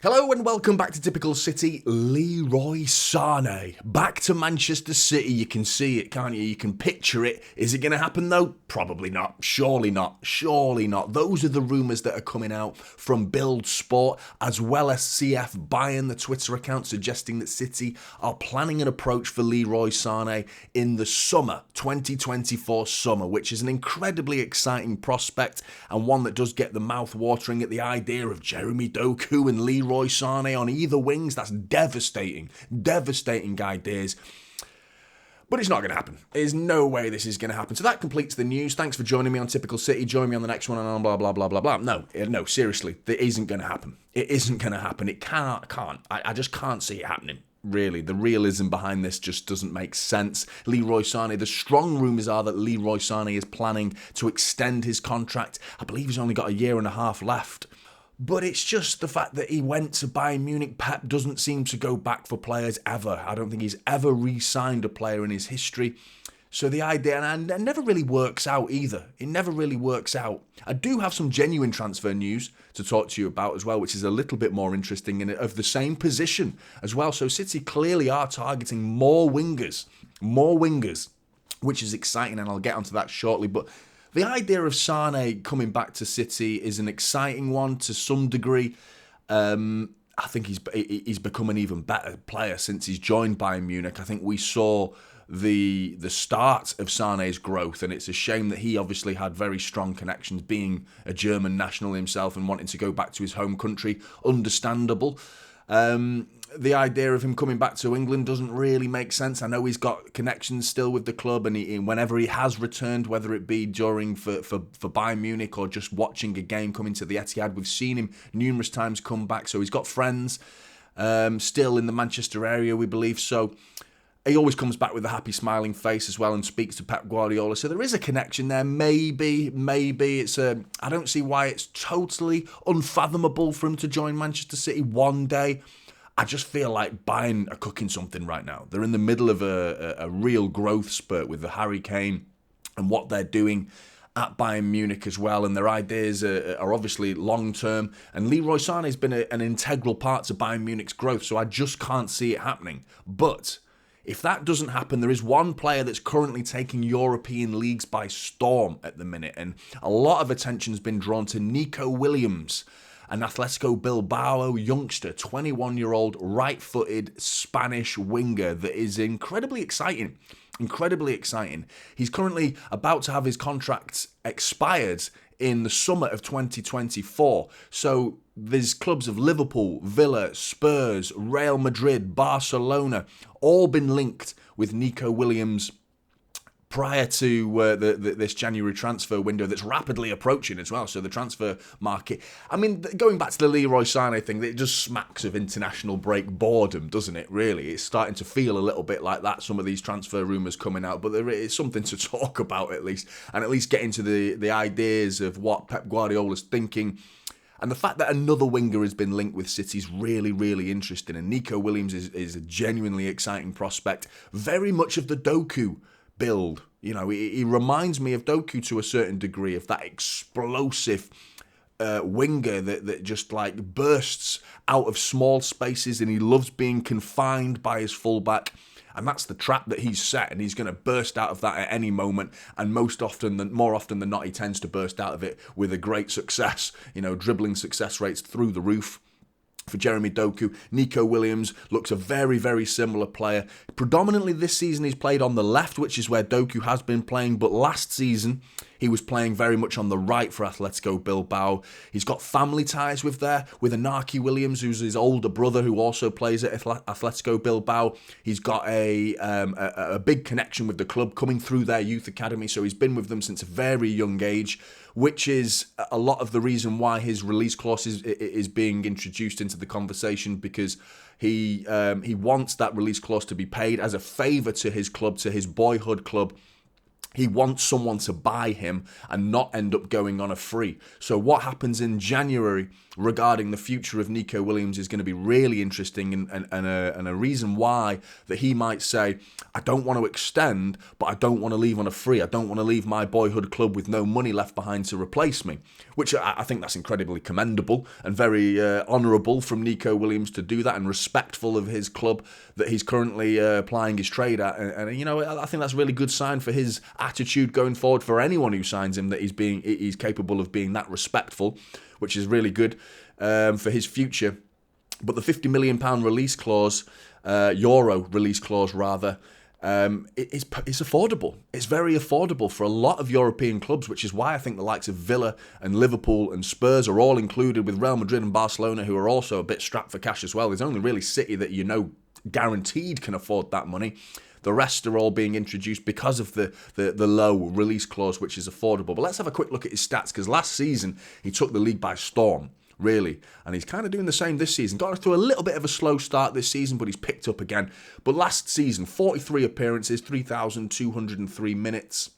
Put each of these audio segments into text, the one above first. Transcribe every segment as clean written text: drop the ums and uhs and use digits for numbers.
Hello and welcome back to Typical City. Leroy Sané back to Manchester City. You can see it, can't you? You can picture it. Is it going to happen though? Probably not. Surely not. Surely not. Those are the rumours that are coming out from Build Sport as well as CF Bayern, the Twitter account, suggesting that City are planning an approach for Leroy Sané in the summer, 2024 summer, which is an incredibly exciting prospect and one that does get the mouth watering at the idea of Jeremy Doku and Leroy Sané on either wings. That's devastating ideas. But it's not going to happen. There's no way this is going to happen. So that completes the news. Thanks for joining me on Typical City. Join me on the next one and blah, blah, blah, blah, blah. No, seriously. It isn't going to happen. It isn't going to happen. It can't. I just can't see it happening. Really, the realism behind this just doesn't make sense. Leroy Sané, the strong rumours are that Leroy Sané is planning to extend his contract. I believe he's only got a year and a half left. But it's just the fact that he went to Bayern Munich. Pep doesn't seem to go back for players ever. I don't think he's ever re-signed a player in his history. So the idea, and it never really works out either. It never really works out. I do have some genuine transfer news to talk to you about as well, which is a little bit more interesting and of the same position as well. So City clearly are targeting more wingers, which is exciting, and I'll get onto that shortly. But the idea of Sané coming back to City is an exciting one to some degree. I think he's become an even better player since he's joined Bayern Munich. I think we saw the start of Sané's growth, and it's a shame that he obviously had very strong connections, being a German national himself and wanting to go back to his home country. Understandable. The idea of him coming back to England doesn't really make sense. I know he's got connections still with the club, and whenever he has returned, whether it be during for Bayern Munich or just watching a game coming to the Etihad, we've seen him numerous times come back. So he's got friends still in the Manchester area, we believe. So he always comes back with a happy, smiling face as well and speaks to Pep Guardiola. So there is a connection there. Maybe it's I don't see why it's totally unfathomable for him to join Manchester City one day. I just feel like Bayern are cooking something right now. They're in the middle of a real growth spurt with the Harry Kane and what they're doing at Bayern Munich as well, and their ideas are obviously long-term, and Leroy Sané has been an integral part to Bayern Munich's growth, so I just can't see it happening. But if that doesn't happen, there is one player that's currently taking European leagues by storm at the minute, and a lot of attention has been drawn to Nico Williams, an Atletico Bilbao youngster, 21-year-old right-footed Spanish winger that is incredibly exciting. He's currently about to have his contract expired in the summer of 2024. So there's clubs of Liverpool, Villa, Spurs, Real Madrid, Barcelona, all been linked with Nico Williams prior to this January transfer window that's rapidly approaching as well. So the transfer market, I mean, going back to the Leroy Sané thing, it just smacks of international break boredom, doesn't it, really? It's starting to feel a little bit like that, some of these transfer rumours coming out, but there is something to talk about at least, and at least get into the ideas of what Pep Guardiola's thinking. And the fact that another winger has been linked with City is really, really interesting. And Nico Williams is a genuinely exciting prospect, very much of the Doku build. You know, he reminds me of Doku to a certain degree, of that explosive winger that just like bursts out of small spaces, and he loves being confined by his fullback. And that's the trap that he's set, and he's going to burst out of that at any moment. And more often than not, he tends to burst out of it with a great success. You know, dribbling success rates through the roof. For Jeremy Doku, Nico Williams looks a very, very similar player. Predominantly this season he's played on the left, which is where Doku has been playing, but last season he was playing very much on the right for Atletico Bilbao. He's got family ties with Inaki Williams, who's his older brother, who also plays at Atletico Bilbao. He's got a big connection with the club coming through their youth academy, so he's been with them since a very young age, which is a lot of the reason why his release clause is being introduced into the conversation, because he wants that release clause to be paid as a favour to his club, to his boyhood club. He wants someone to buy him and not end up going on a free. So what happens in January regarding the future of Nico Williams is going to be really interesting, and a reason why that he might say, I don't want to extend, but I don't want to leave on a free. I don't want to leave my boyhood club with no money left behind to replace me, which I think that's incredibly commendable and very honourable from Nico Williams to do that, and respectful of his club that he's currently plying his trade at. And you know, I think that's a really good sign for his attitude going forward for anyone who signs him, that he's capable of being that respectful, which is really good for his future. But the £50 million release clause, euro release clause rather, it's affordable. It's very affordable for a lot of European clubs, which is why I think the likes of Villa and Liverpool and Spurs are all included, with Real Madrid and Barcelona, who are also a bit strapped for cash as well. There's only really City that guaranteed can afford that money. The rest are all being introduced because of the low release clause, which is affordable. But let's have a quick look at his stats, because last season he took the league by storm, really. And he's kind of doing the same this season. Got through a little bit of a slow start this season, but he's picked up again. But last season, 43 appearances, 3,203 minutes,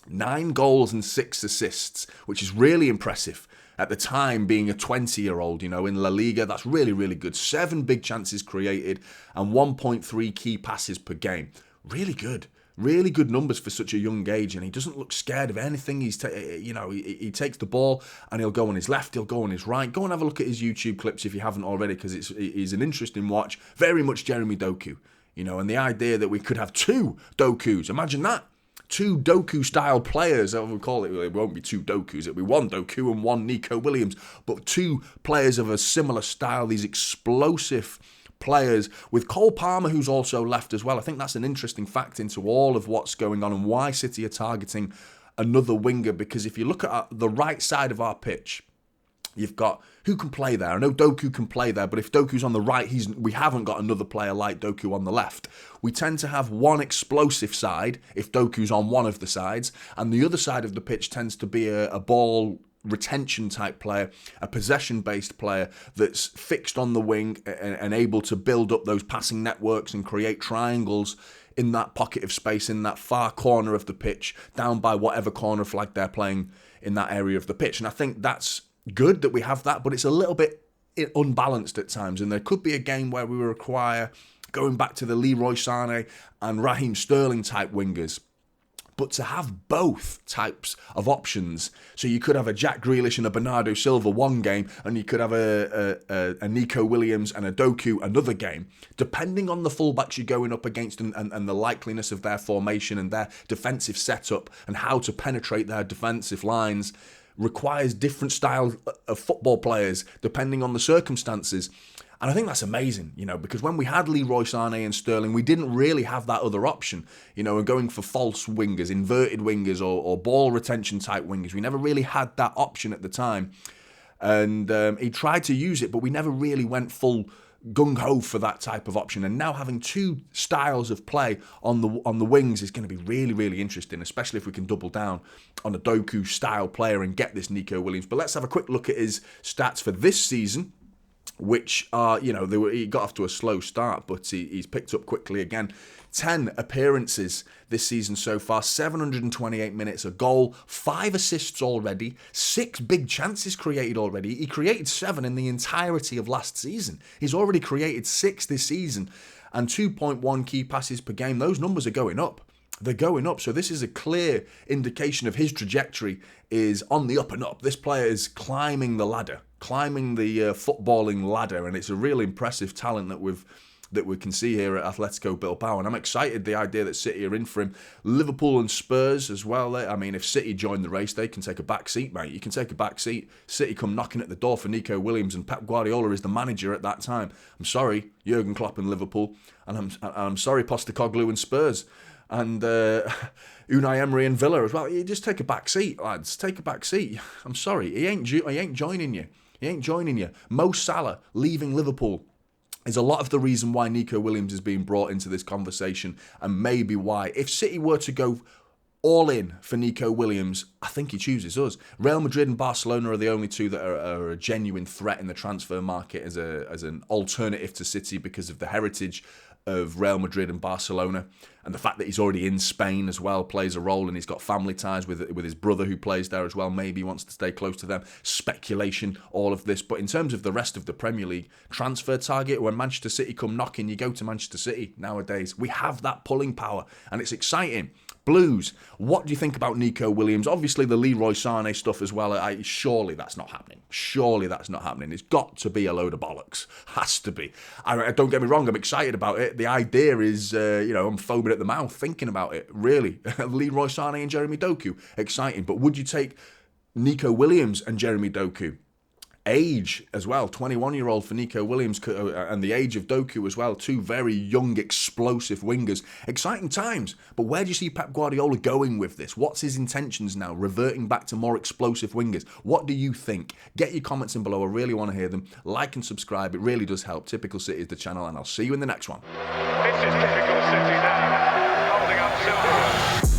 9 goals and 6 assists, which is really impressive. At the time, being a 20-year-old, in La Liga, that's really, really good. 7 big chances created and 1.3 key passes per game. Really good. Really good numbers for such a young age, and he doesn't look scared of anything. He takes the ball and he'll go on his left, he'll go on his right. Go and have a look at his YouTube clips if you haven't already, because he's an interesting watch. Very much Jeremy Doku, and the idea that we could have 2 Dokus. Imagine that. 2 Doku-style players, I would call it. It won't be 2 Dokus, it'll be 1 Doku and 1 Nico Williams, but 2 players of a similar style, these explosive players, with Cole Palmer, who's also left as well. I think that's an interesting fact into all of what's going on and why City are targeting another winger, because if you look at the right side of our pitch, you've got who can play there. I know Doku can play there, but if Doku's on the right, we haven't got another player like Doku on the left. We tend to have one explosive side if Doku's on one of the sides, and the other side of the pitch tends to be a ball retention type player, a possession-based player that's fixed on the wing and able to build up those passing networks and create triangles in that pocket of space, in that far corner of the pitch, down by whatever corner flag they're playing in that area of the pitch. And I think that's good that we have that, but it's a little bit unbalanced at times, and there could be a game where we require going back to the Leroy Sané and Raheem Sterling type wingers. But to have both types of options, so you could have a Jack Grealish and a Bernardo Silva one game, and you could have a Nico Williams and a Doku another game, depending on the fullbacks you're going up against and the likeliness of their formation and their defensive setup and how to penetrate their defensive lines, requires different styles of football players depending on the circumstances. And I think that's amazing, because when we had Leroy Sané and Sterling, we didn't really have that other option, and going for false wingers, inverted wingers, or ball retention type wingers. We never really had that option at the time. And he tried to use it, but we never really went full gung-ho for that type of option. And now having 2 styles of play on the wings is going to be really, really interesting, especially if we can double down on a Doku-style player and get this Nico Williams. But let's have a quick look at his stats for this season, which are, he got off to a slow start, but he's picked up quickly again. 10 appearances this season so far, 728 minutes, a goal, 5 assists already, 6 big chances created already. He created 7 in the entirety of last season. He's already created 6 this season, and 2.1 key passes per game. Those numbers are going up. They're going up, so this is a clear indication of his trajectory is on the up and up. This player is climbing the ladder, climbing the footballing ladder, and it's a really impressive talent that we can see here at Atletico Bilbao, and I'm excited the idea that City are in for him. Liverpool and Spurs as well. I mean, if City join the race, they can take a back seat, mate. You can take a back seat. City come knocking at the door for Nico Williams, and Pep Guardiola is the manager at that time. I'm sorry, Jurgen Klopp and Liverpool, and I'm sorry, Postecoglou and Spurs. And Unai Emery and Villa as well. You just take a back seat, lads. Take a back seat. I'm sorry, he ain't joining you. He ain't joining you. Mo Salah leaving Liverpool is a lot of the reason why Nico Williams is being brought into this conversation, and maybe why, if City were to go all in for Nico Williams, I think he chooses us. Real Madrid and Barcelona are the only two that are a genuine threat in the transfer market as an alternative to City because of the heritage of Real Madrid and Barcelona, and the fact that he's already in Spain as well plays a role, and he's got family ties with his brother who plays there as well. Maybe he wants to stay close to them. Speculation, all of this. But in terms of the rest of the Premier League transfer target, when Manchester City come knocking, you go to Manchester City nowadays. We have that pulling power, and it's exciting. Blues, what do you think about Nico Williams? Obviously, the Leroy Sané stuff as well. Surely that's not happening. Surely that's not happening. It's got to be a load of bollocks. Has to be. Don't get me wrong, I'm excited about it. The idea is, I'm foaming at the mouth thinking about it. Really. Leroy Sané and Jeremy Doku, exciting. But would you take Nico Williams and Jeremy Doku? Age as well, 21-year-old for Nico Williams, and the age of Doku as well, two very young, explosive wingers. Exciting times, but where do you see Pep Guardiola going with this? What's his intentions now, reverting back to more explosive wingers? What do you think? Get your comments in below, I really want to hear them. Like and subscribe, it really does help. Typical City is the channel, and I'll see you in the next one. This is Typical City now, holding up silver.